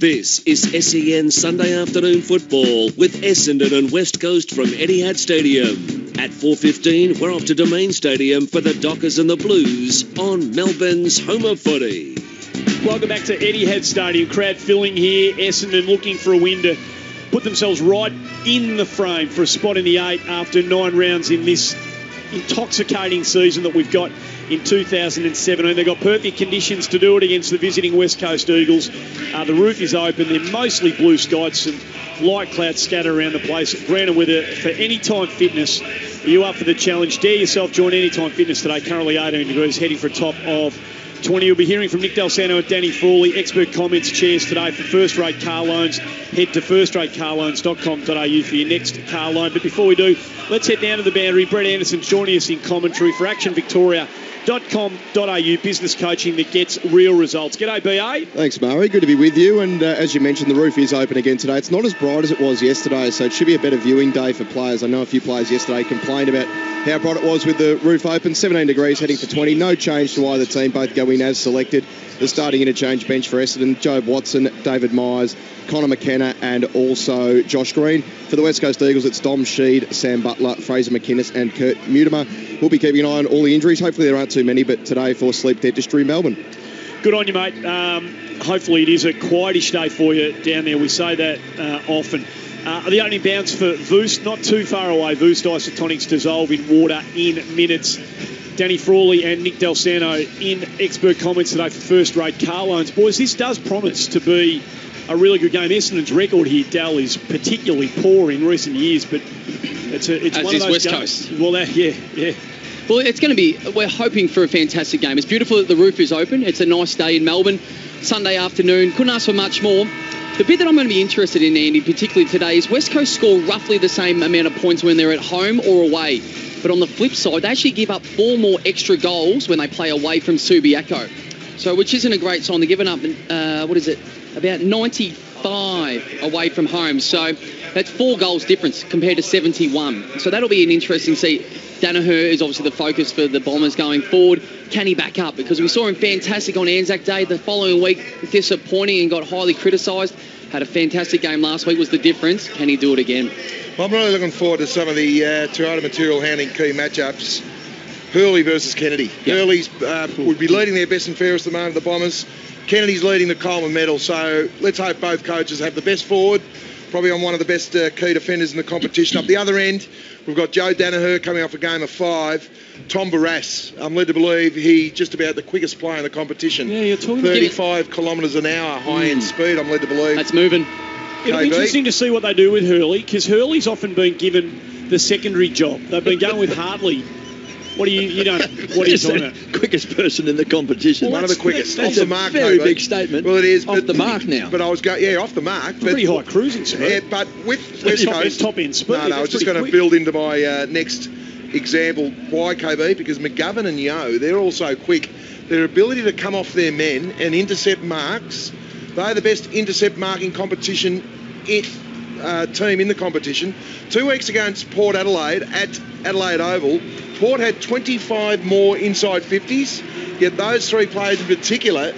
This is SEN Sunday Afternoon Football with Essendon and West Coast from Etihad Stadium. At 4:15, we're off to Domain Stadium for the Dockers and the Blues on Melbourne's home of footy. Welcome back to Etihad Stadium. Crowd filling here. Essendon looking for a win to put themselves right in the frame for a spot in the 8 after 9 rounds in this intoxicating season that we've got in 2017. They've got perfect conditions to do it against the visiting West Coast Eagles. The roof is open. They're mostly blue skies. Some light clouds scatter around the place. Brandon, for Anytime Fitness, are you up for the challenge? Dare yourself join Anytime Fitness today. Currently 18 degrees, heading for a top of 20. You'll be hearing from Nick Dalsano and Danny Frawley. Expert comments chairs today for first-rate car loans. Head to firstratecarloans.com.au for your next car loan. But before we do, let's head down to the boundary. Brett Anderson's joining us in commentary for actionvictoria.com.au, business coaching that gets real results. G'day, BA. Thanks, Murray. Good to be with you. And as you mentioned, the roof is open again today. It's not as bright as it was yesterday, so it should be a better viewing day for players. I know a few players yesterday complained about how bright it was with the roof open. 17 degrees, heading for 20. No change to either team. Both go in as selected. The starting interchange bench for Essendon: Jobe Watson, David Myers, Connor McKenna, and also Josh Green. For the West Coast Eagles, it's Dom Sheed, Sam Butler, Fraser McInnes, and Kurt Mutimer. We'll be keeping an eye on all the injuries. Hopefully there aren't too many, but today for Sleep Dentistry Melbourne. Good on you, mate. Hopefully it is a quietish day for you down there. We say that often. The opening bounce for Voost, not too far away. Voost isotonics dissolve in water in minutes. Danny Frawley and Nick Dalsano in expert comments today for first-rate car loans. Boys, this does promise to be a really good game. Essendon's record here, Dal, is particularly poor in recent years, but it's one of those West games. Coast. Well, yeah. Well, it's going to be, we're hoping for a fantastic game. It's beautiful that the roof is open. It's a nice day in Melbourne, Sunday afternoon. Couldn't ask for much more. The bit that I'm going to be interested in, Andy, particularly today, is West Coast score roughly the same amount of points when they're at home or away. But on the flip side, they actually give up 4 more extra goals when they play away from Subiaco. So, which isn't a great sign. They're giving up, about 95 away from home. So that's 4 goals difference compared to 71. So that'll be an interesting see. Danaher is obviously the focus for the Bombers going forward. Can he back up? Because we saw him fantastic on Anzac Day. The following week, disappointing and got highly criticised. Had a fantastic game last week was the difference. Can he do it again? Well, I'm really looking forward to some of the Toyota material handling key matchups. Hurley versus Kennedy. Yep. Hurley's would be leading their best and fairest at the moment, the Bombers. Kennedy's leading the Coleman medal. So let's hope both coaches have the best forward. Probably on one of the best key defenders in the competition. Up the other end, we've got Joe Danaher coming off a game of 5. Tom Barrass, I'm led to believe he's just about the quickest player in the competition. Yeah, you're talking 35 kilometres an hour, high-end speed, I'm led to believe. That's moving. It'll be interesting to see what they do with Hurley, because Hurley's often been given the secondary job. They've been going with Hartley. What are you talking about? Quickest person in the competition. One of the quickest. That's off the a mark, very KB. big statement. Well, it is. Off the mark now. But I was going, off the mark. Pretty high cruising speed. Yeah, but with West Coast... Top end speed. No, I was just going to build into my next example. Why, KB? Because McGovern and Yeo, they're also quick. Their ability to come off their men and intercept marks, they're the best intercept marking competition team in the competition. 2 weeks against Port Adelaide at Adelaide Oval, Port had 25 more inside 50s, yet those 3 players in particular,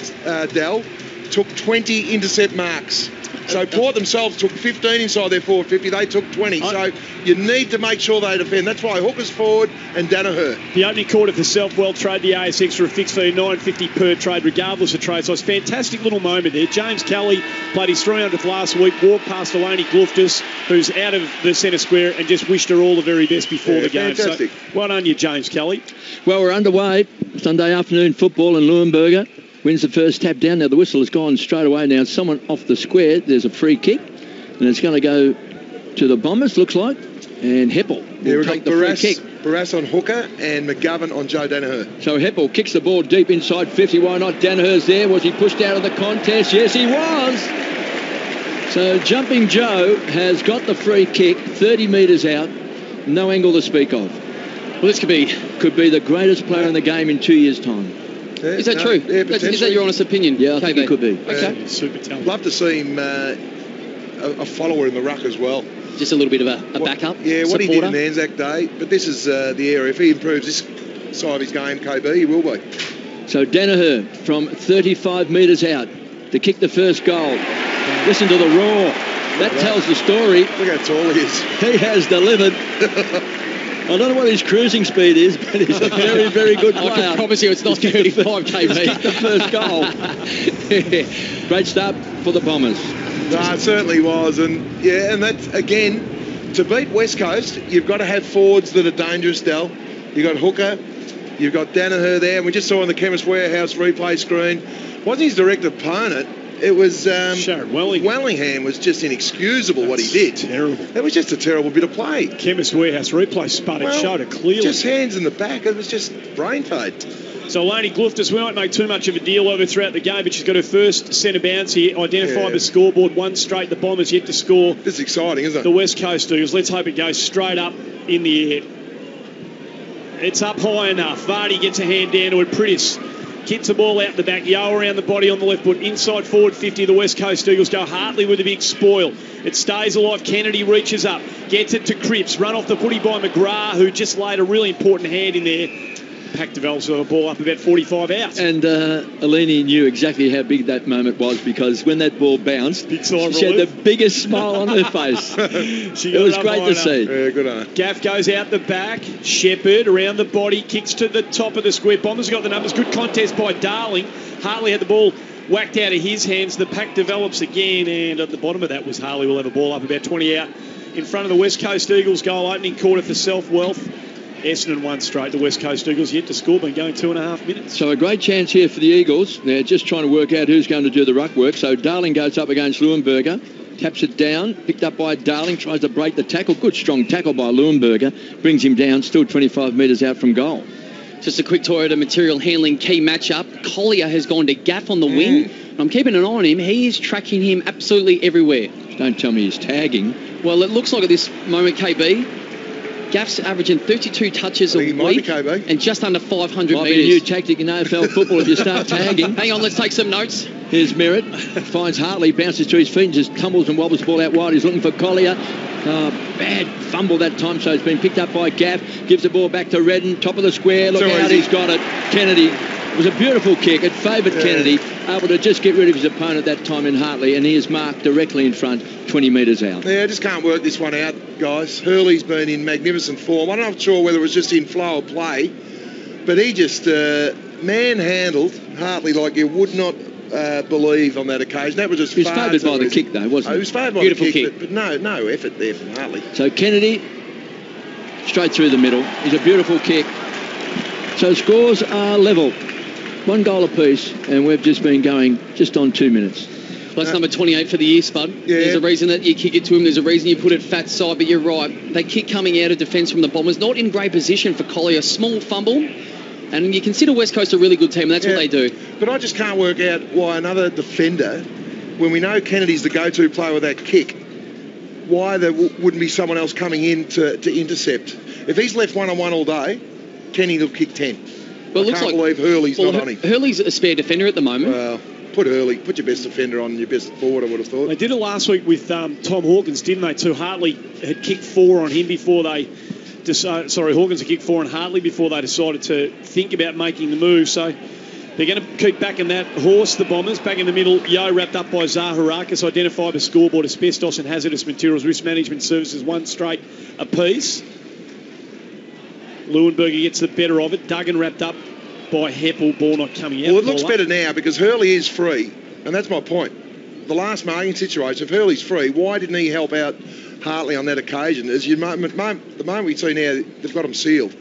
Dal, took 20 intercept marks. So Port themselves took 15 inside their forward 50, they took 20. So you need to make sure they defend. That's why Hooker's forward and Danaher. The opening quarter for Self Well trade the ASX for a fixed fee, $9.50 per trade, regardless of trade. So it's a fantastic little moment there. James Kelly played his 300th last week, walked past Eleni Gluftis, who's out of the centre square, and just wished her all the very best before the game. Fantastic. So well done you, James Kelly. Well, we're underway. Sunday afternoon football in Leuenberger. Wins the first tap down. Now the whistle has gone straight away. Now someone off the square. There's a free kick. And it's going to go to the Bombers, looks like. And Heppel will take the free kick. Barrass on Hooker and McGovern on Joe Danaher. So Heppel kicks the ball deep inside 50. Why not? Danaher's there. Was he pushed out of the contest? Yes, he was. So Jumping Joe has got the free kick, 30 metres out. No angle to speak of. Well, this could be the greatest player in the game in 2 years' time. Yeah, is that true? Yeah, is that your honest opinion? Yeah, I think it could be. Okay. Super talented. Love to see him a follower in the ruck as well. Just a little bit of a backup. Yeah, what supporter. he did in Anzac Day. But this is the area. If he improves this side of his game, KB, he will be. So Danaher from 35 metres out to kick the first goal. Listen to the roar. That tells the story. Look how tall he is. He has delivered. I don't know what his cruising speed is, but he's a very, very good player. I can promise you it's not 35 kb. He's the first goal. Great start for the Bombers. No, it certainly was. And that's, again, to beat West Coast, you've got to have forwards that are dangerous, Del. You've got Hooker, you've got Danaher there, and we just saw on the Chemist Warehouse replay screen, wasn't his direct opponent. It was Sharon Wellingham was just inexcusable what he did. Terrible. That was just a terrible bit of play. Chemist Warehouse replay sputtered, showed it clearly. Just hands in the back. It was just brain fade. So Lainey Gluftis, we won't make too much of a deal of her throughout the game, but she's got her first centre bounce here, identified the scoreboard, one straight. The Bombers yet to score. This is exciting, isn't it? The West Coast Eagles. Let's hope it goes straight up in the air. It's up high enough. Vardy gets a hand down to it. Pritis kicks the ball out the back. Yo around the body on the left foot. Inside forward 50. The West Coast Eagles go. Hartley with a big spoil. It stays alive. Kennedy reaches up. Gets it to Cripps. Run off the footy by McGrath, who just laid a really important hand in there. Pack develops the ball up about 45 out. And Alini knew exactly how big that moment was, because when that ball bounced, she had the biggest smile on her face. It was great to see. Yeah, good on her. Gaff goes out the back. Shepherd around the body, kicks to the top of the square. Bombers got the numbers. Good contest by Darling. Hartley had the ball whacked out of his hands. The pack develops again, and at the bottom of that was Harley will have a ball up about 20 out in front of the West Coast Eagles goal opening quarter for Self Wealth. Essendon one straight. The West Coast Eagles yet to score, been going 2.5 minutes. So a great chance here for the Eagles. They're just trying to work out who's going to do the ruck work. So Darling goes up against Leuenberger, taps it down, picked up by Darling, tries to break the tackle. Good strong tackle by Leuenberger, brings him down, still 25 metres out from goal. Just a quick Toyota material handling key matchup. Collier has gone to Gaff on the wing. I'm keeping an eye on him. He is tracking him absolutely everywhere. Don't tell me he's tagging. Well, it looks like at this moment, KB, Gaff's averaging 32 touches a week and just under 500 metres. Might be a new tactic in AFL football if you start tagging. Hang on, let's take some notes. Here's Merritt, finds Hartley, bounces to his feet and just tumbles and wobbles the ball out wide. He's looking for Collier. Bad fumble that time, so it's been picked up by Gaff. Gives the ball back to Redden, top of the square. Look out, he's got it. Kennedy. It was a beautiful kick. It favoured Kennedy, able to just get rid of his opponent that time in Hartley, and he is marked directly in front, 20 metres out. Yeah, I just can't work this one out, guys. Hurley's been in magnificent form. I'm not sure whether it was just in flow of play, but he just manhandled Hartley like you would not believe on that occasion. That was just he was favoured by the kick, though, wasn't he? He was favoured by the kick. But no effort there from Hartley. So Kennedy, straight through the middle. It's a beautiful kick. So scores are level. 1 goal apiece, and we've just been going just on 2 minutes. Well, that's number 28 for the year, Spud. Yeah. There's a reason that you kick it to him. There's a reason you put it fat side, but you're right. They kick coming out of defence from the Bombers. Not in great position for Collier. Small fumble. And you consider West Coast a really good team, and that's what they do. But I just can't work out why another defender, when we know Kennedy's the go-to player with that kick, why there wouldn't be someone else coming in to intercept. If he's left one-on-one all day, Kenny will kick 10. Well, I can't believe Hurley's not on him. Hurley's a spare defender at the moment. Well, put your best defender on, your best forward, I would have thought. They did it last week with Tom Hawkins, didn't they, too? Hartley had kicked 4 on him before they... Hawkins had kicked 4 on Hartley before they decided to think about making the move. So they're going to keep backing that horse, the Bombers. Back in the middle, Yo wrapped up by Zaharakis, identified the scoreboard, asbestos and hazardous materials, risk management services, 1 straight apiece. Leuenberger gets the better of it. Duggan wrapped up by Heppel, ball not coming out. Well, it looks better now because Hurley is free, and that's my point. The last marking situation, if Hurley's free, why didn't he help out Hartley on that occasion? The moment we see now, they've got him sealed.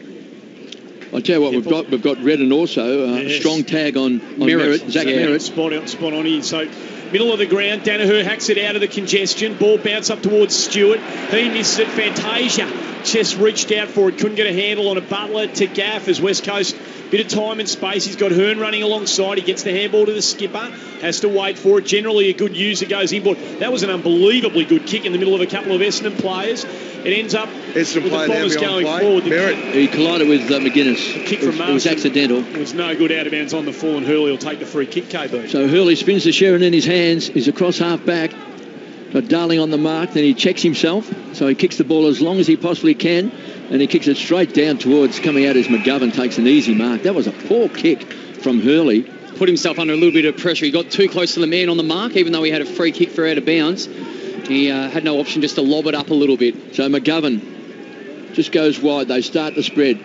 I'll tell you what, we've got Redden also, a strong tag on Merritt. Zach Merritt. Spot on here. So, middle of the ground, Danaher hacks it out of the congestion. Ball bounce up towards Stewart. He misses it. Fantasia just reached out for it. Couldn't get a handle on it. Butler to Gaff as West Coast. Bit of time and space. He's got Hearn running alongside. He gets the handball to the skipper. Has to wait for it. Generally a good user goes inboard. That was an unbelievably good kick in the middle of a couple of Essendon players. It ends up with the Bombers going forward. He collided with McGuinness. The kick from Marsden. It was accidental. It was no good out of bounds on the full, and Hurley will take the free kick, KB. So Hurley spins the Sheridan in his hands. He's across half back. Got Darling on the mark. Then he checks himself. So he kicks the ball as long as he possibly can. And he kicks it straight down towards coming out as McGovern takes an easy mark. That was a poor kick from Hurley. put himself under a little bit of pressure. He got too close to the man on the mark, even though he had a free kick for out of bounds. He had no option just to lob it up a little bit. So McGovern just goes wide. They start the spread.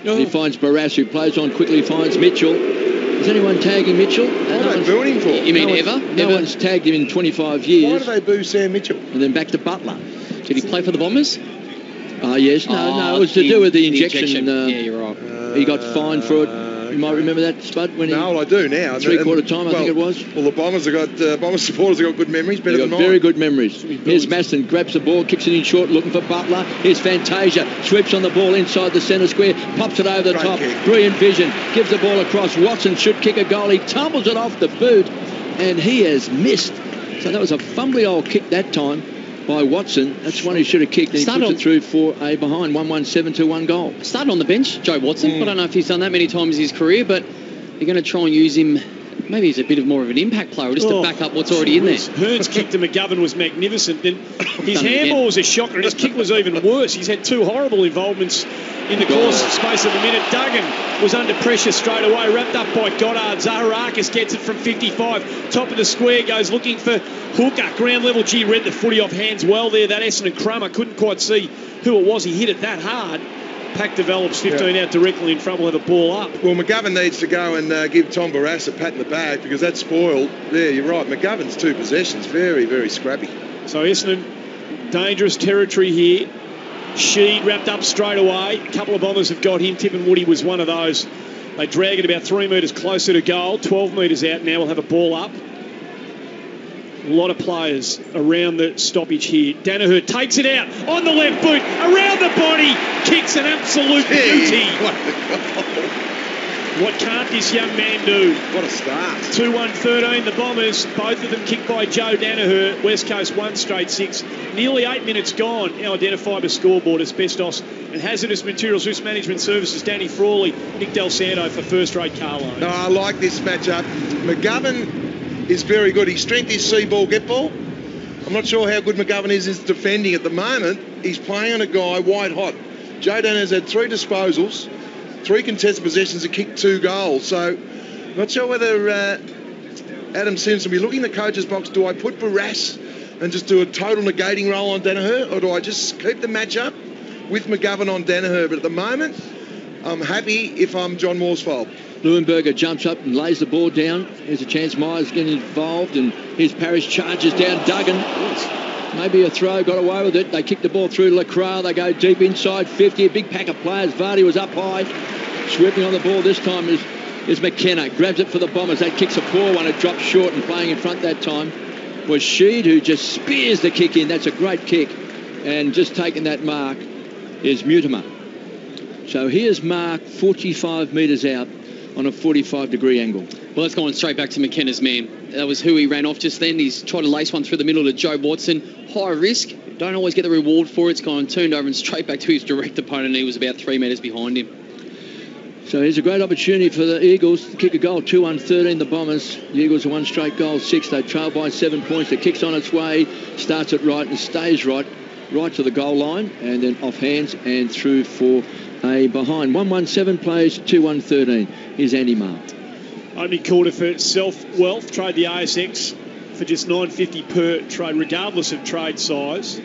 Oh. He finds Barrass, who plays on quickly, finds Mitchell. Is anyone tagging Mitchell? What are they booing him for? You mean ever? No one's tagged him in 25 years. Why do they boo Sam Mitchell? And then back to Butler. Did he play for the Bombers? Yes. No, it was to do with the injection. Yeah, you're right. He got fined for it. You might remember that, Spud? I do now. Three-quarter time, I think it was. Well, the Bombers supporters have got good memories, better than mine. Very good memories. Here's Maston, grabs the ball, kicks it in short, looking for Butler. Here's Fantasia, sweeps on the ball inside the centre square, pops it over the top. Kick. Brilliant vision, gives the ball across. Watson should kick a goal. He tumbles it off the boot, and he has missed. So that was a fumbly old kick that time by Watson. That's one he should have kicked, and he puts it through for a behind 1-1-7 to 1 goal. Started on the bench, Joe Watson. I don't know if he's done that many times in his career, but you're going to try and use him. Maybe he's a bit of more of an impact player, just to back up what's already in there. Hearns' kick to McGovern was magnificent. Then his handball was a shocker, and his kick was even worse. He's had two horrible involvements in the space of a minute. Duggan was under pressure straight away, wrapped up by Goddard. Zaharakis gets it from 55. Top of the square, goes looking for Hooker. Ground level, read the footy off hands well there. That Essendon Crummer couldn't quite see who it was. He hit it that hard. Pack develops 15 out directly in front. Will have a ball up. Well, McGovern needs to go and give Tom Barrass a pat in the back, because that's spoiled. There, you're right. McGovern's 2 possessions. Very, very scrappy. So Essendon, dangerous territory here. Sheed wrapped up straight away. A couple of Bombers have got him. Tip and Woody was one of those. They drag it about 3 metres closer to goal. 12 metres out now. We'll have a ball up. A lot of players around the stoppage here. Danaher takes it out on the left boot, around the body, kicks an absolute beauty. What can't this young man do? What a start. 2-1-13, the Bombers, both of them kicked by Joe Danaher. West Coast 1 straight 6. Nearly 8 minutes gone. Now identified by scoreboard, Asbestos and Hazardous Materials Risk Management Services, Danny Frawley, Nick Del Santo for first-rate car loans. No, I like this matchup. McGovern is very good. His strength is see ball, get ball. I'm not sure how good McGovern is defending at the moment. He's playing on a guy white hot. Joe Danaher's had 3 disposals, 3 contested possessions, and kicked 2 goals. So, not sure whether Adam Simpson will be looking in the coach's box. Do I put Barrass and just do a total negating role on Danaher, or do I just keep the match up with McGovern on Danaher? But at the moment, I'm happy if I'm John Morsfold. Leuenberger jumps up and lays the ball down. There's a chance Myers getting involved, and here's Parrish, charges down Duggan. Maybe a throw, got away with it. They kick the ball through Lacroix. They go deep inside 50. A big pack of players. Vardy was up high. Swooping on the ball this time is McKenna. Grabs it for the Bombers. That kick's a poor one. It dropped short, and playing in front that time was Sheed, who just spears the kick in. That's a great kick. And just taking that mark is Mutimer. So here's Mark 45 metres out on a 45-degree angle. Well, that's going straight back to McKenna's man. That was who he ran off just then. He's tried to lace one through the middle to Joe Watson. High risk. Don't always get the reward for it. It's gone turned over and straight back to his direct opponent. He was about 3 metres behind him. So here's a great opportunity for the Eagles to kick a goal. 2-1-13, the Bombers. The Eagles are 1 straight goal, 6. They trail by 7 points. The kick's on its way. Starts it right and stays right to the goal line, and then off hands and through for a behind. 1-1-7 plays, 2-1-13. Here's Andy Marr. Opening quarter for Self Wealth. Trade the ASX for just $9.50 per trade, regardless of trade size.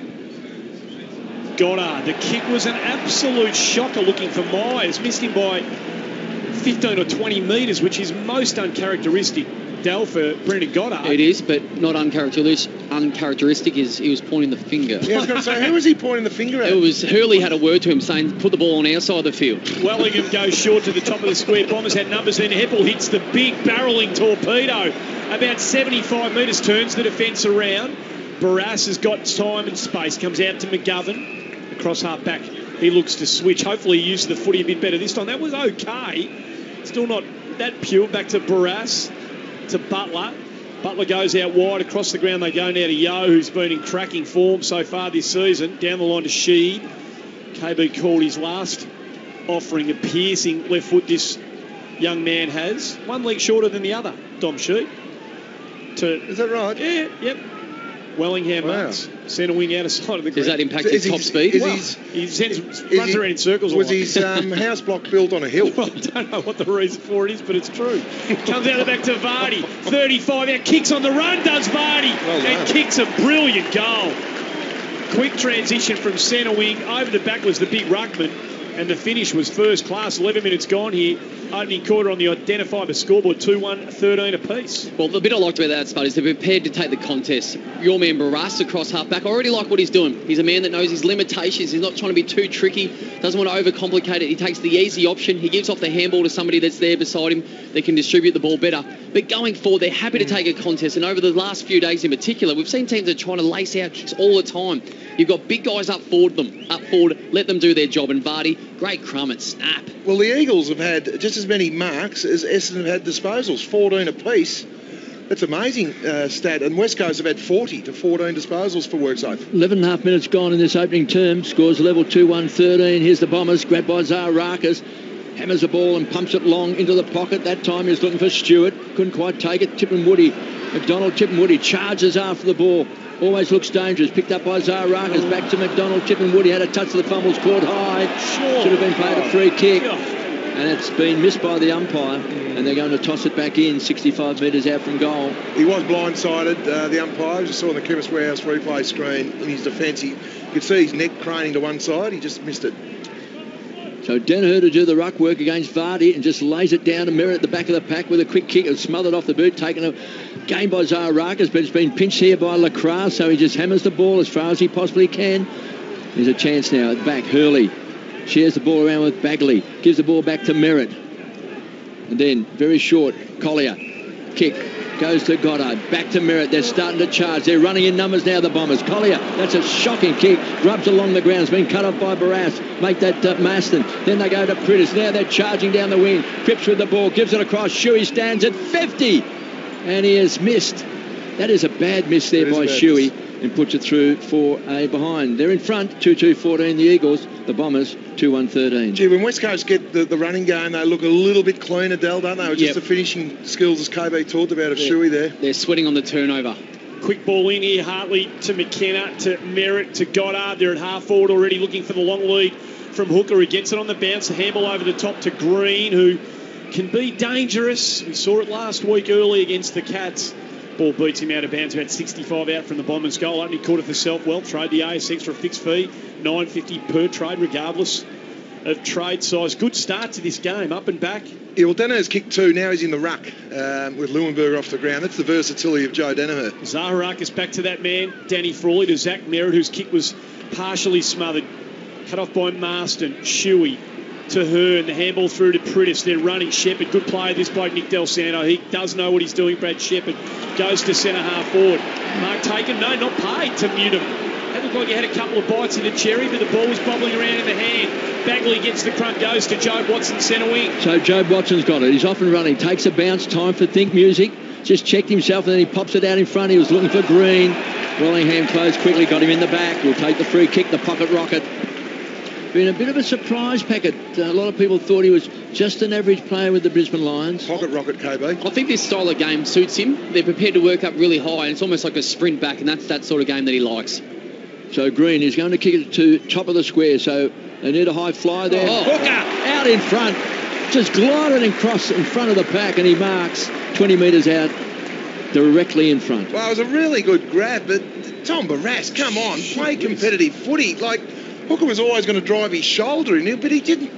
Goddard. The kick was an absolute shocker looking for Myers. Missed him by 15 or 20 metres, which is most uncharacteristic. Dell for Brendan Goddard. It is, but not uncharacteristic is he was pointing the finger. Yeah, I was going to say, who was he pointing the finger at? It was Hurley had a word to him saying, put the ball on our side of the field. Wellingham goes short to the top of the square. Bombers had numbers then. Heppel hits the big barrelling torpedo. About 75 metres, turns the defence around. Barrass has got time and space. Comes out to McGovern. Across half back. He looks to switch. Hopefully he used the footy a bit better this time. That was okay. Still not that pure. Back to Barrass. To Butler. Butler goes out wide. Across the ground they go now to Yeo, who's been in cracking form so far this season. Down the line to Sheed. KB called his last offering a piercing left foot this young man has. 1 leg shorter than the other, Dom Sheed. Is that right? Yeah, yep. Wellingham Wow. Marks, centre wing out of side of the ground. Does that impact his top speed? He runs around in circles. Was a lot. his house block built on a hill? Well, I don't know what the reason for it is, but it's true. Comes out the back to Vardy. 35 out, kicks on the run, does Vardy. Well done. And kicks a brilliant goal. Quick transition from centre wing. Over the back was the big ruckman. And the finish was first class. 11 minutes gone here. Opening quarter on the Identifier scoreboard. 2-1, 13 apiece. Well, the bit I liked about that, Spud, is they're prepared to take the contest. Your man Barras across half-back, I already like what he's doing. He's a man that knows his limitations. He's not trying to be too tricky. Doesn't want to overcomplicate it. He takes the easy option. He gives off the handball to somebody that's there beside him that can distribute the ball better. But going forward, they're happy to take a contest. And over the last few days in particular, we've seen teams that are trying to lace out kicks all the time. You've got big guys up forward, let them do their job. And Vardy, great crumb at snap. Well, the Eagles have had just as many marks as Essendon have had disposals, 14 apiece. That's amazing stat. And West Coast have had 40 to 14 disposals for WorkSafe. 11 and a half minutes gone in this opening term. Scores level 2-1-13. Here's the Bombers. Grabbed by Zaharakis. Hammers the ball and pumps it long into the pocket. That time he's looking for Stewart. Couldn't quite take it. Tippenwoody. McDonald Tippenwoody charges after the ball. Always looks dangerous. Picked up by Zaharakis. Back to McDonald. Tippenwoody had a touch of the fumbles. Caught high. Should have been played a free kick. And it's been missed by the umpire. And they're going to toss it back in 65 metres out from goal. He was blindsided, the umpire. Just saw on the Chemist Warehouse replay screen in his defence. You could see his neck craning to one side. He just missed it. So Danaher to do the ruck work against Vardy and just lays it down to Merritt at the back of the pack with a quick kick. It was smothered off the boot, taken a game by Zaharakis, but it's been pinched here by Lacroix, so he just hammers the ball as far as he possibly can. There's a chance now at the back. Hurley shares the ball around with Bagley, gives the ball back to Merritt. And then, very short, Collier. Kick. Goes to Goddard. Back to Merritt. They're starting to charge. They're running in numbers now, the Bombers. Collier, that's a shocking kick. Grubs along the ground. It's been cut off by Barras. Make that Maston. Then they go to Prittis. Now they're charging down the wing. Cripps with the ball. Gives it across. Shuey stands at 50. And he has missed. That is a bad miss there by Shuey. And puts it through for a behind. They're in front. 2-2-14 the Eagles. The Bombers 2-1-13. Gee, when West Coast get the running game, they look a little bit cleaner, Del, don't they? Just the finishing skills, as KB talked about, of Shuey there. They're sweating on the turnover. Quick ball in here. Hartley to McKenna, to Merritt, to Goddard. They're at half forward already, looking for the long lead from Hooker, who gets it on the bounce. The handball over the top to Green, who can be dangerous. We saw it last week early against the Cats. Ball beats him out of bounds, about 65 out from the Bombers' goal. Opening quarter for Southwell. Trade the ASX for a fixed fee, $9.50 per trade, regardless of trade size. Good start to this game, up and back. Yeah, well, Danaher's kicked two. Now he's in the ruck with Leuenberger off the ground. That's the versatility of Joe Danaher. Zaharakis back to that man, Danny Frawley, to Zach Merritt, whose kick was partially smothered. Cut off by Marston. Shuey to Hearn, the handball through to Prittis. They're running Shepherd. Good play, this bloke, Nick Del Santo. He does know what he's doing, Brad Shepherd. Goes to centre half forward. Mark taken, no, not paid to Mutum. That looked like he had a couple of bites in the cherry, but the ball was bobbling around in the hand. Bagley gets the crump, goes to Jobe Watson, centre wing. So Jobe Watson's got it. He's off and running. Takes a bounce, time for Think Music. Just checked himself and then he pops it out in front. He was looking for Green. Wellingham closed quickly, got him in the back. We'll take the free kick, the pocket rocket. Been a bit of a surprise packet. A lot of people thought he was just an average player with the Brisbane Lions. Pocket rocket, KB. I think this style of game suits him. They're prepared to work up really high, and it's almost like a sprint back, and that's that sort of game that he likes. So Green is going to kick it to top of the square, so they need a high fly there. Hooker out in front, just glided across in front of the pack, and he marks 20 metres out, directly in front. Well, it was a really good grab, but Tom Barras, come on, play competitive footy. Like, Hooker was always going to drive his shoulder in, but he didn't.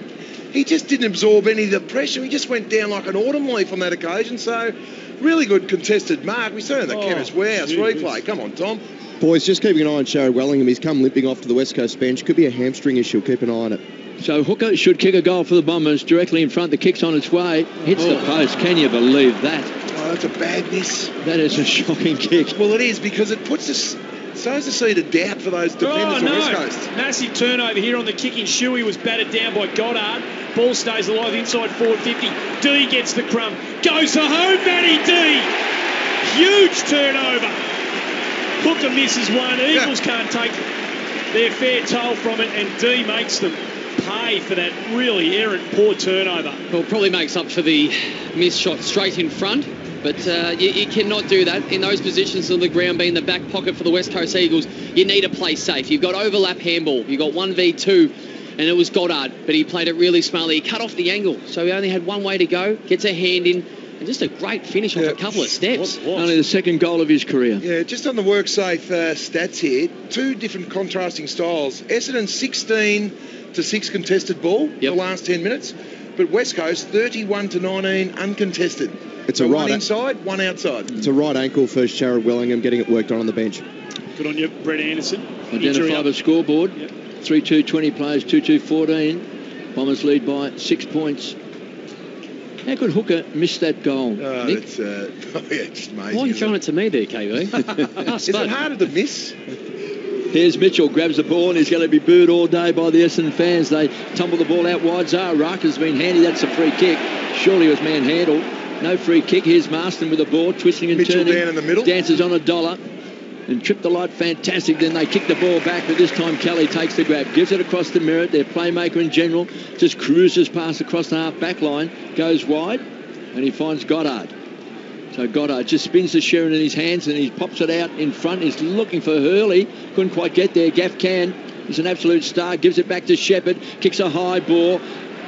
He just didn't absorb any of the pressure. He just went down like an autumn leaf on that occasion. So, really good contested mark. We saw it in the Chemist Warehouse replay. Come on, Tom. Boys, just keeping an eye on Sharrod Wellingham. He's come limping off to the West Coast bench. Could be a hamstring issue. Keep an eye on it. So Hooker should kick a goal for the Bombers directly in front. The kick's on its way. Hits the post. Can you believe that? Oh, that's a bad miss. That is a shocking kick. Well, it is, because it puts us... sows the seed of doubt for those defenders on West Coast. Massive turnover here on the kicking. Shuey was battered down by Goddard. Ball stays alive inside forward 50. D gets the crumb. Goes for home, Matty D. Huge turnover. Hooker misses one. Eagles can't take their fair toll from it, and D makes them pay for that really errant, poor turnover. Well, probably makes up for the missed shot straight in front. But you cannot do that. In those positions on the ground, being the back pocket for the West Coast Eagles, you need to play safe. You've got overlap handball. You've got 1v2, and it was Goddard, but he played it really smartly. He cut off the angle, so he only had one way to go. Gets a hand in, and just a great finish off a couple of steps. Only the second goal of his career. Yeah, just on the WorkSafe stats here, two different contrasting styles. Essendon 16 to 6 contested ball the last 10 minutes, but West Coast 31 to 19 uncontested. It's so a right one inside, one outside. It's a right ankle for Sharrod Willingham, getting it worked on the bench. Good on you, Brett Anderson. Identify the scoreboard. 3-2, 20 players, 2-2, 14. Bombers lead by 6 points. How could Hooker miss that goal, Nick? It's amazing. Why are you throwing it to me there, KB? Is it harder to miss? Here's Mitchell, grabs the ball, and he's going to be booed all day by the Essendon fans. They tumble the ball out wide. Zaha Raka's been handy. That's a free kick. Surely it was manhandled. No free kick. Here's Marston with the ball, twisting and Mitchell turning. Down in the middle. Dances on a dollar. And tripped the light, fantastic. Then they kick the ball back, but this time Kelly takes the grab, gives it across the Merritt. Their playmaker in general just cruises past across the half-back line, goes wide, and he finds Goddard. So Goddard just spins the Sheridan in his hands and he pops it out in front. He's looking for Hurley. Couldn't quite get there. Gaff can. He's an absolute star. Gives it back to Shepherd. Kicks a high ball.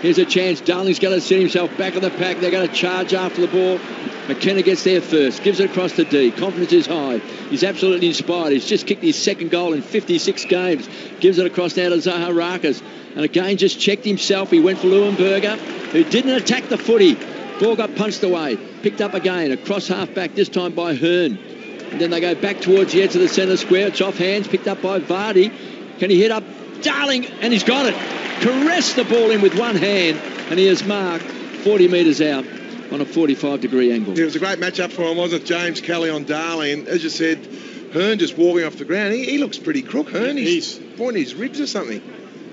Here's a chance. Darling's going to set himself back of the pack. They're going to charge after the ball. McKenna gets there first. Gives it across to D. Confidence is high. He's absolutely inspired. He's just kicked his second goal in 56 games. Gives it across now to Zaha Rakas. And again, just checked himself. He went for Leuenberger, who didn't attack the footy. Ball got punched away. Picked up again. Across half-back, this time by Hearn. And then they go back towards the edge of the centre square. It's off hands. Picked up by Vardy. Can he hit up Darling? And he's got it. Caressed the ball in with one hand. And he has marked 40 metres out on a 45-degree angle. Yeah, it was a great match-up for him, wasn't it? James Kelly on Darling. And as you said, Hearn just walking off the ground. He looks pretty crook, Hearn. He's pointing his ribs or something.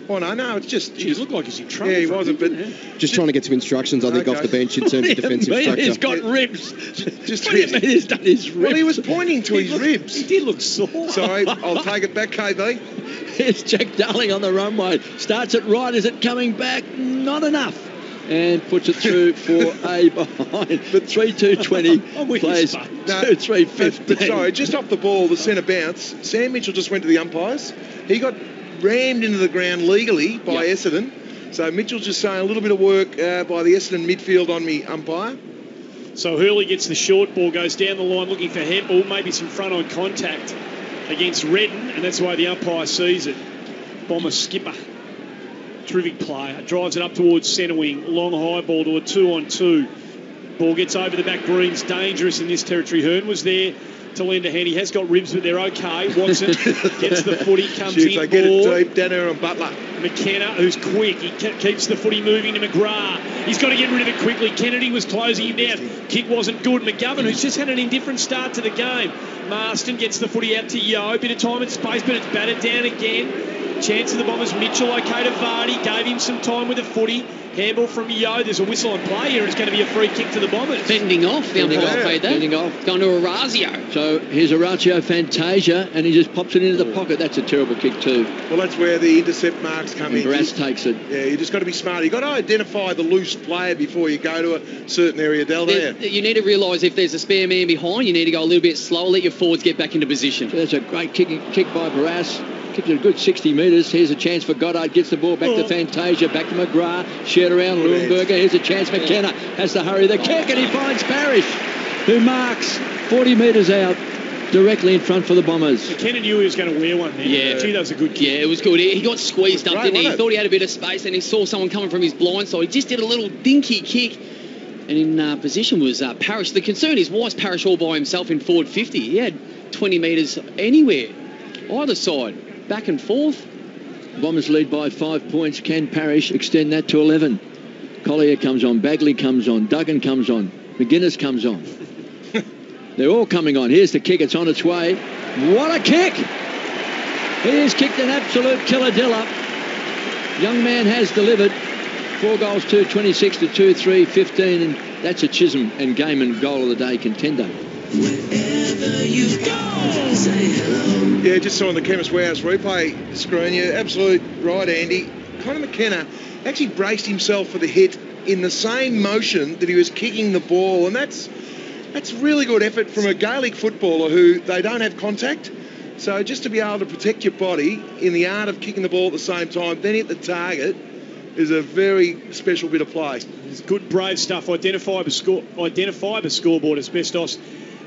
Oh, no, it's just... He looked like he's in trouble. Yeah, he wasn't, but... Just trying to get some instructions, I think, off the bench in terms of defensive structure. He's got ribs. Just what do you mean he's done his ribs? Well, he was pointing to his ribs. He did look sore. Sorry, I'll take it back, KB. Here's Jack Darling on the runway. Starts it right. Is it coming back? Not enough. And puts it through for a behind. But 3-2-20 plays 2-3-15. But sorry, just off the ball, the centre bounce, Sam Mitchell just went to the umpires. He got rammed into the ground legally by Essendon. So Mitchell's just saying a little bit of work by the Essendon midfield on me umpire. So Hurley gets the short ball, goes down the line looking for handball, maybe some front-on contact against Redden, and that's why the umpire sees it. Bomber skipper. Terrific player. Drives it up towards centre wing. Long high ball to a 2-on-2. Ball gets over the back. Green's dangerous in this territory. Hearn was there to lend a hand. He has got ribs, but they're okay. Watson gets the footy, comes in. They get it deep. Danner and Butler. McKenna, who's quick. He keeps the footy moving to McGrath. He's got to get rid of it quickly. Kennedy was closing him down. Kick wasn't good. McGovern, who's just had an indifferent start to the game. Marston gets the footy out to Yeo. Bit of time and space, but it's batted down again. Chance of the Bombers. Mitchell okay to Vardy. Gave him some time with the footy. Handball from Yeo. There's a whistle on play here. It's going to be a free kick to the Bombers. Fending off. The umpire paid that. Fending off. It's gone to Orazio. So here's Orazio Fantasia, and he just pops it into the pocket. That's a terrible kick too. Well, that's where the intercept marks come in. Brass takes it. Yeah, you just got to be smart. You've got to identify the loose player before you go to a certain area, You need to realise if there's a spare man behind, you need to go a little bit slower, let your forwards get back into position. So that's a great kick by Barras. Kicks it a good 60 metres. Here's a chance for Goddard. Gets the ball back to Fantasia. Back to McGrath. Shared around Leuenberger. Here's a chance. McKenna has to hurry the kick, and he finds Parrish, who marks 40 metres out directly in front for the Bombers. McKenna knew he was going to wear one there. Yeah. Gee, that was a good kick. Yeah, it was good. He got squeezed up, didn't he? He thought he had a bit of space, and he saw someone coming from his blind side. He just did a little dinky kick. And in position was Parrish. The concern is, why is Parrish all by himself in forward 50? He had 20 metres anywhere, either side. Back and forth. Bombers lead by 5 points. Can Parrish extend that to 11? Collier comes on. Bagley comes on. Duggan comes on. McGuinness comes on. They're all coming on. Here's the kick. It's on its way. What a kick! He has kicked an absolute killadilla. Young man has delivered. 4 goals, 2, 26 to 2, 3, 15. And that's a Chisholm and Gaiman goal of the day contender. Wherever you go, say hello. Yeah, just saw on the Chemist Warehouse replay screen. Yeah, absolute right, Andy. Conor McKenna actually braced himself for the hit in the same motion that he was kicking the ball, and that's That's really good effort from a Gaelic footballer who they don't have contact. So just to be able to protect your body in the art of kicking the ball at the same time, then hit the target, is a very special bit of play. It's good, brave stuff. Identify the scoreboard. Asbestos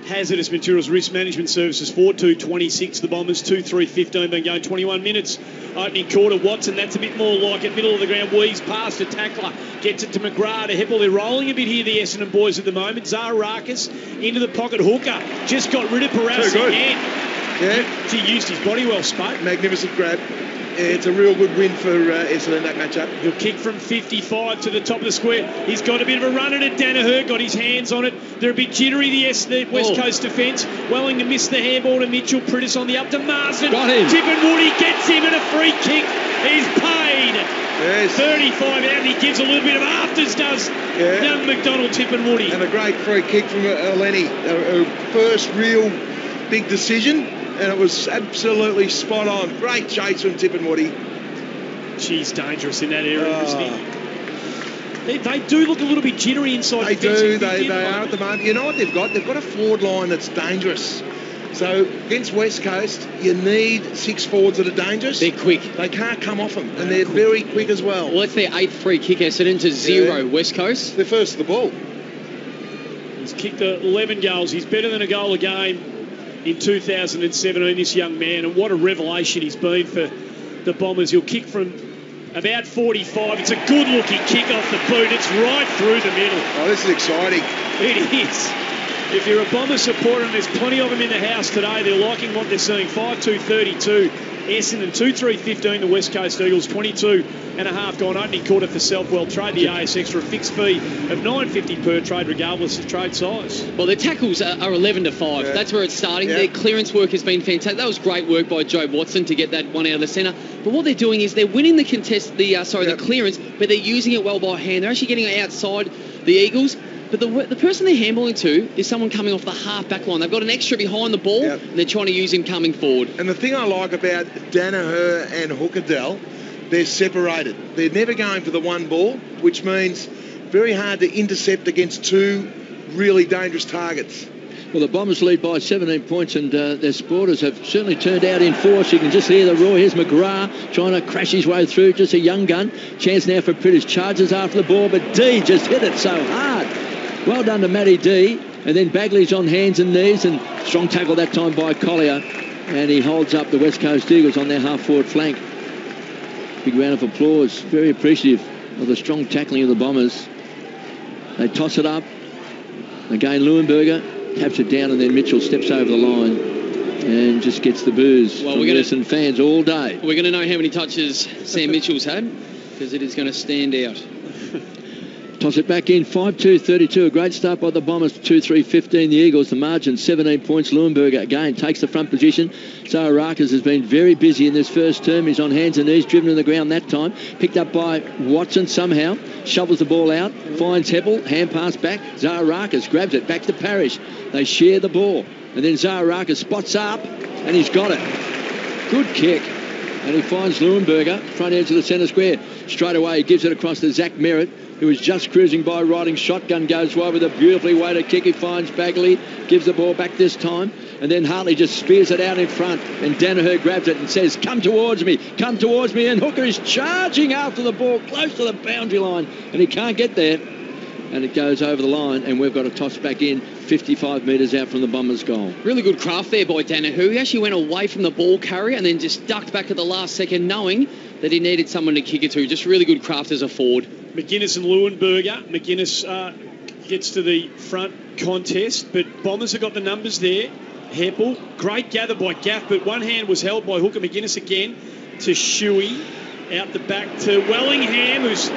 Hazardous Materials Risk Management Services 4-2-26. The Bombers 2-3-15. Been going 21 minutes. Opening quarter. Watson. That's a bit more like it. Middle of the ground. Weaves past a tackler. Gets it to McGrath. To Heppel. They're rolling a bit here, the Essendon boys at the moment. Zaharakis into the pocket. Hooker just got rid of Barassi again. Yeah. He used his body well, Spate. Magnificent grab. Yeah, it's a real good win for Essendon, that matchup. He'll kick from 55 to the top of the square. He's got a bit of a run at it. Danaher got his hands on it. They're a bit jittery, the West Coast defence. Wellington missed the handball to Mitchell. Pritis on the up to Marsden. Got him. Tippenwoody gets him and a free kick. He's paid. Yes. 35 out and he gives a little bit of afters, does young McDonald Tippenwoody. And a great free kick from Eleni. A first real big decision. And it was absolutely spot on. Great chase from Tippenwoody. She's dangerous in that area, isn't he? They do look a little bit jittery inside. They do. They are at the moment. You know what they've got? They've got a forward line that's dangerous. So against West Coast, you need 6 forwards that are dangerous. They're quick. They can't come off them, and they're very quick as well. Well, it's their 8th free kick, Essendon, to 0 West Coast. They're first to the ball. He's kicked 11 goals. He's better than a goal a game in 2017, this young man, and what a revelation he's been for the Bombers. He'll kick from about 45. It's a good-looking kick off the boot. It's right through the middle. Oh, this is exciting. It is. If you're a Bomber supporter, and there's plenty of them in the house today, they're liking what they're seeing. 5-2-32. Essendon 2-3-15. The West Coast Eagles 22.5 gone opening quarter for Southwell. Trade the ASX for a fixed fee of $9.50 per trade, regardless of trade size. Well, their tackles are 11-5. That's where it's starting. Their clearance work has been fantastic. That was great work by Joe Watson to get that one out of the centre. But what they're doing is they're winning the contest, the clearance, but they're using it well by hand. They're actually getting it outside the Eagles. But the person they're handballing to is someone coming off the half-back line. They've got an extra behind the ball, and they're trying to use him coming forward. And the thing I like about Danaher and Hookerdell, they're separated. They're never going for the one ball, which means very hard to intercept against 2 really dangerous targets. Well, the Bombers lead by 17 points, and their supporters have certainly turned out in force. You can just hear the roar. Here's McGrath trying to crash his way through. Just a young gun. Chance now for Pritis. Charges after the ball, but D just hit it so hard. Well done to Matty D. And then Bagley's on hands and knees, and strong tackle that time by Collier. And he holds up the West Coast Eagles on their half-forward flank. Big round of applause. Very appreciative of the strong tackling of the Bombers. They toss it up. Again, Leuenberger taps it down, and then Mitchell steps over the line and just gets the boos from Essendon fans all day. We're going to know how many touches Sam Mitchell's had, because it is going to stand out. Toss it back in, 5-2-32. A great start by the Bombers, 2-3-15. The Eagles, the margin, 17 points. Leuenberger again takes the front position. Zaharakis has been very busy in this first term. He's on hands and knees, driven to the ground that time. Picked up by Watson somehow. Shovels the ball out, finds Heppel, hand pass back. Zaharakis grabs it, back to Parrish. They share the ball. And then Zaharakis spots up, and he's got it. Good kick. And he finds Leuenberger, front edge of the centre square. Straight away, he gives it across to Zach Merritt, who was just cruising by, riding shotgun, goes wide with a beautifully weighted kick. He finds Bagley, gives the ball back this time, and then Hartley just spears it out in front, and Danaher grabs it and says, come towards me, and Hooker is charging after the ball, close to the boundary line, and he can't get there, and it goes over the line, and we've got a toss back in, 55 metres out from the Bombers' goal. Really good craft there by Danaher. He actually went away from the ball carrier and then just ducked back at the last second, knowing that he needed someone to kick it to. Just really good craft as a forward. McGuinness and Leuenberger. McGuinness gets to the front contest, but Bombers have got the numbers there. Heppel, great gather by Gaff, but one hand was held by Hooker. McGuinness again to Shuey. Out the back to Wellingham, who's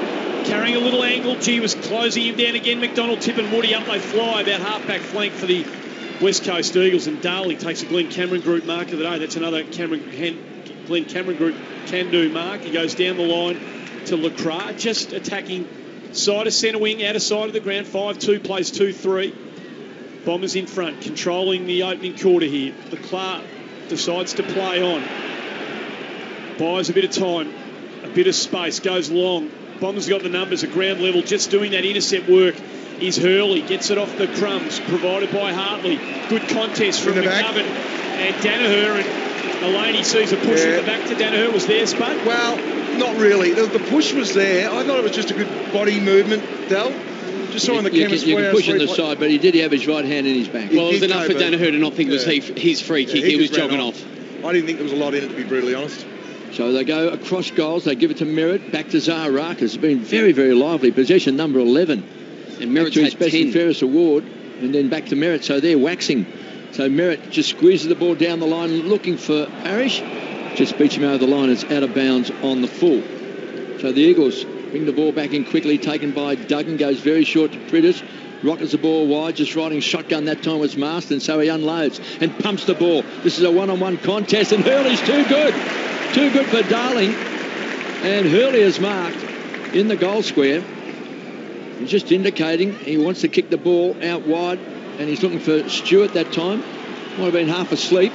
carrying a little angle. G was closing him down again. McDonald, Tip and Woody up they fly. About half-back flank for the West Coast Eagles. And Darley takes a Glenn Cameron Group mark of the day. That's another Glenn Cameron Group can-do mark. He goes down the line to Lacroix, just attacking side of centre wing, out of side of the ground. 5-2, plays 2-3. Bombers in front, controlling the opening quarter here. Lacroix decides to play on. Buys a bit of time, a bit of space, goes long. Bombers got the numbers at ground level, just doing that intercept work is Hurley. Gets it off the crumbs, provided by Hartley. Good contest from McGovern and Danaher, and Delaney sees a push at the back to Danaher. Was there, Spud? Well, not really. The push was there. I thought it was just a good body movement, Del. Just saw in the chemist. You can push on the side, but he did have his right hand in his back. Well, it was enough for Danaher to not think it was his free kick. He was jogging off. I didn't think there was a lot in it, to be brutally honest. So they go across goals. They give it to Merritt. Back to Zahar Rakas. It's been very, very lively. Possession number 11. And Merritt to his Best and Fairest award. And then back to Merritt. So they're waxing. So Merritt just squeezes the ball down the line looking for Parrish. Just beats him over the line. It's out of bounds on the full. So the Eagles bring the ball back in quickly. Taken by Duggan. Goes very short to Priddis. Rockets the ball wide, just riding shotgun. That time was Marston, so he unloads and pumps the ball. This is a one-on-one contest, and Hurley's too good. Too good for Darling. And Hurley is marked in the goal square. He's just indicating he wants to kick the ball out wide, and he's looking for Stewart that time. Might have been half asleep.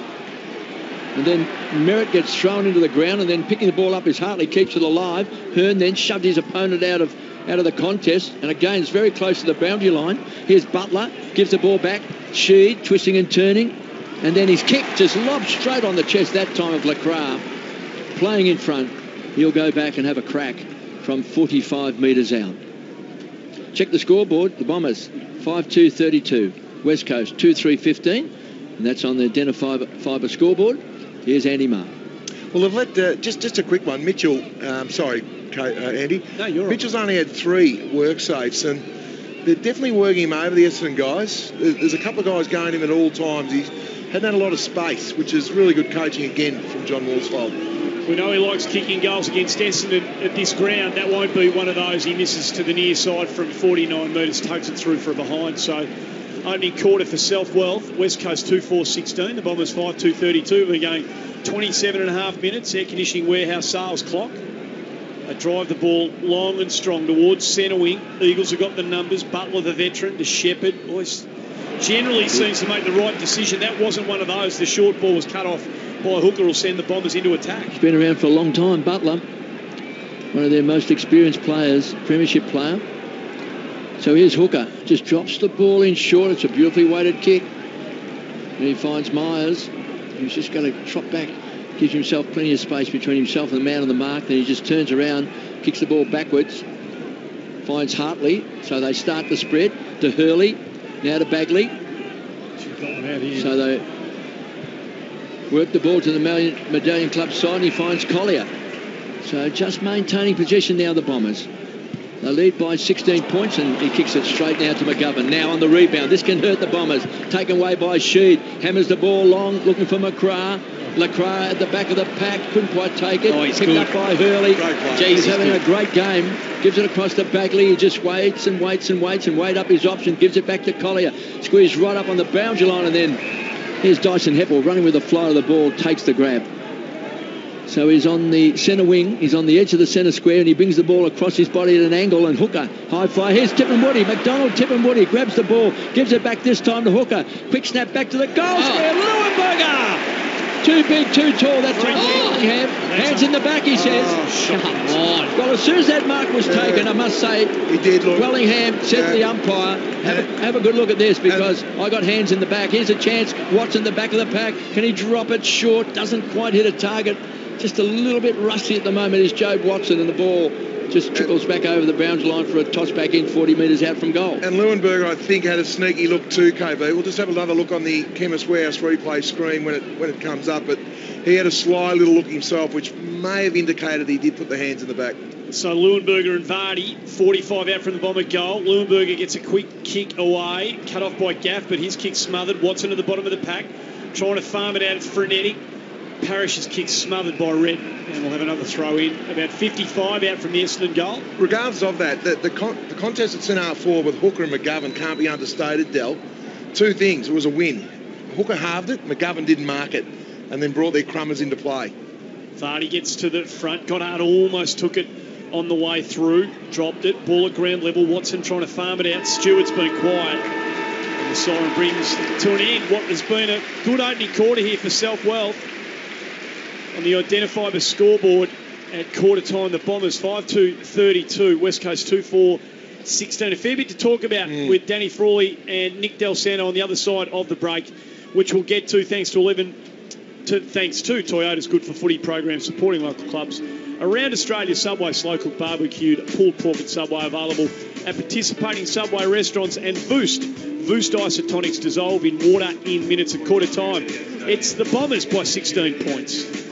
And then Merritt gets thrown into the ground, and then picking the ball up is Hartley, keeps it alive. Hearn then shoved his opponent out of the contest, and again it's very close to the boundary line. Here's Butler, gives the ball back. Sheed twisting and turning, and then his kick just lobs straight on the chest that time of Lacroix. Playing in front, he'll go back and have a crack from 45 metres out. Check the scoreboard. The Bombers 5-2-32, West Coast 2-3-15, and that's on the Denner Fibre scoreboard. Here's Andy Marr. Well, they've let just a quick one. Mitchell, Andy. No, you're Mitchell's only had 3 work safes, and they're definitely working him over, the Essendon guys. There's a couple of guys going him at all times. He hadn't had a lot of space, which is really good coaching again from John Worsfold. We know he likes kicking goals against Essendon at this ground. That won't be one of those. He misses to the near side from 49 metres, takes it through for a behind. So opening quarter for South Wealth, West Coast 2-4-16, the Bombers 5-2-32. We're going 27.5 minutes, air conditioning warehouse sales clock. They drive the ball long and strong towards centre wing. Eagles have got the numbers. Butler, the veteran, to Shepherd. Always generally seems to make the right decision. That wasn't one of those. The short ball was cut off by Hooker, will send the Bombers into attack. He's been around for a long time, Butler. One of their most experienced players, premiership player. So here's Hooker. Just drops the ball in short. It's a beautifully weighted kick. And he finds Myers. He's just going to trot back. Gives himself plenty of space between himself and the man on the mark. Then he just turns around, kicks the ball backwards. Finds Hartley. So they start the spread to Hurley. Now to Bagley. So they work the ball to the Medallion Club side, and he finds Collier. So just maintaining possession now, the Bombers. They lead by 16 points, and he kicks it straight now to McGovern. Now on the rebound. This can hurt the Bombers. Taken away by Sheed. Hammers the ball long, looking for McGrath. Lacroix at the back of the pack. Couldn't quite take it. He's Picked good. up by Hurley. He's having a great game. Gives it across to Bagley. He just waits and waits and waits and wait up his option. Gives it back to Collier. Squeezed right up on the boundary line, and then here's Dyson Heppel running with the flow of the ball. Takes the grab. So he's on the centre wing. He's on the edge of the centre square, and he brings the ball across his body at an angle, and Hooker, high fly. Here's Tipperwoody. McDonald, Tipperwoody grabs the ball, gives it back this time to Hooker. Quick snap back to the goal square. Leuenberger! Too big, too tall. That's Wellingham. Hands in the back, he says. Come on. Well, as soon as that mark was taken, I must say, He did look. Wellingham said to the umpire, have a good look at this, because I got hands in the back. Here's a chance. Watson, the back of the pack. Can he drop it short? Doesn't quite hit a target. Just a little bit rusty at the moment is Jobe Watson, and the ball just trickles back over the boundary line for a toss back in 40 metres out from goal. And Leuenberger, I think, had a sneaky look too, KB. We'll just have another look on the Chemist Warehouse replay screen when it comes up. But he had a sly little look himself, which may have indicated he did put the hands in the back. So Leuenberger and Vardy, 45 out from the Bomber goal. Leuenberger gets a quick kick away, cut off by Gaff, but his kick smothered. Watson at the bottom of the pack, trying to farm it out. It's frenetic. Parrish's kick smothered by Red, and we'll have another throw in. About 55 out from the Essendon goal. Regardless of that, the contest at centre half forward with Hooker and McGovern can't be understated, Del. Two things. It was a win. Hooker halved it, McGovern didn't mark it, and then brought their crummers into play. Vardy gets to the front. Goddard almost took it on the way through. Dropped it. Ball at ground level. Watson trying to farm it out. Stewart's been quiet. And the siren brings to an end what has been a good opening quarter here for South Wealth. On the Identifiber scoreboard at quarter time, the Bombers 5-2-32, West Coast 2-4 16. A fair bit to talk about with Danny Frawley and Nick Del Santo on the other side of the break, which we'll get to thanks to Toyota's Good for Footy program supporting local clubs around Australia. Subway slow cooked barbecued pulled pork at Subway available at participating Subway restaurants, and Boost isotonics dissolve in water in minutes at quarter time. It's the Bombers by 16 points.